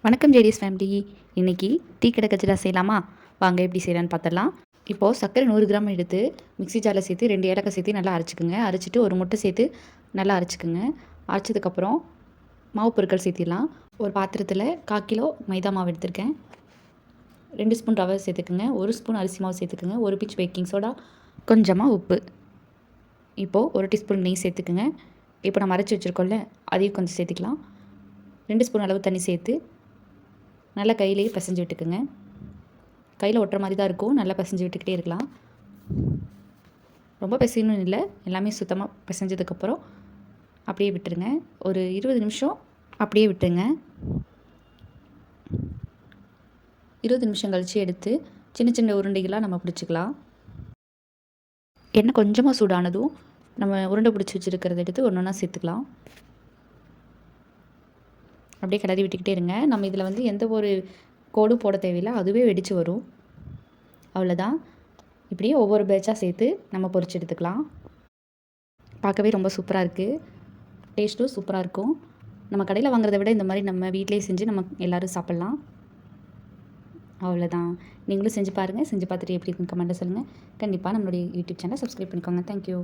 வணக்கம் JDS family. இன்றைக்கி tea கடை கஜ்ஜிரா செய்யலாமா? வாங்க எப்படி செய்யலான்னு பார்த்துடலாம். இப்போது சர்க்கரை 100 கிராம் எடுத்து மிக்ஸி ஜாரில் சேர்த்து 2 ஏலக்காய் சேர்த்து நல்லா அரைச்சிக்குங்க. அரைச்சிட்டு ஒரு முட்டை சேர்த்து நல்லா அரைச்சிக்குங்க. அரைச்சதுக்கப்புறம் மாவு பொருட்கள் சேர்த்திடலாம். ஒரு பாத்திரத்தில் 1/4 கிலோ மைதா மாவு எடுத்திருக்கேன். 2 ஸ்பூன் ரவை சேர்த்துக்குங்க. 1 ஸ்பூன் அரிசி மாவு சேர்த்துக்குங்க. 1 பிஞ்ச் பேக்கிங் சோடா, கொஞ்சமாக உப்பு. இப்போது 1 டீஸ்பூன் நெய் சேர்த்துக்குங்க. இப்போ நம்ம அரைச்சி வச்சுருக்கோம்ல, அதையும் கொஞ்சம் சேர்த்துக்கலாம். 2 ஸ்பூன் அளவு தண்ணி சேர்த்து நல்லா கையிலேயே பிசைஞ்சு விட்டுக்குங்க. கையில் ஒட்டுற மாதிரி தான் இருக்கும். நல்லா பிசைஞ்சு விட்டுக்கிட்டே இருக்கலாம். ரொம்ப பிசையணும் இல்லை, எல்லாமே சுத்தமாக பிசைஞ்சதுக்கப்புறம் அப்படியே விட்டுருங்க. ஒரு 20 நிமிஷம் அப்படியே விட்டுருங்க. 20 நிமிஷம் கழித்து எடுத்து சின்ன சின்ன உருண்டைகளாக நம்ம பிடிச்சிக்கலாம். எண்ணெய் கொஞ்சமாக சூடானதும் நம்ம உருண்டை பிடிச்சி வச்சுருக்கிறத எடுத்து ஒன்று ஒன்றா சேர்த்துக்கலாம். அப்படியே கிளறி விட்டுக்கிட்டே இருங்க. நம்ம இதில் எந்த ஒரு கோடும் போட தேவையில்லை, அதுவே வெடித்து வரும். அவ்வளோதான். இப்படியே ஒவ்வொரு பேட்சாக சேர்த்து நம்ம பொரிச்சு எடுத்துக்கலாம். பார்க்கவே ரொம்ப சூப்பராக இருக்குது. டேஸ்ட்டும் சூப்பராக இருக்கும். நம்ம கடையில் வாங்குறத விட இந்த மாதிரி நம்ம வீட்டிலே செஞ்சு நம்ம எல்லோரும் சாப்பிட்லாம். அவ்வளோதான். நீங்களும் செஞ்சு பாருங்கள். செஞ்சு பார்த்துட்டு எப்படி இருக்குன்னு கமெண்ட்டில் சொல்லுங்கள். கண்டிப்பாக நம்மளுடைய யூடியூப் சேனலை சப்ஸ்கிரைப் பண்ணிக்கோங்க. தேங்க்யூ.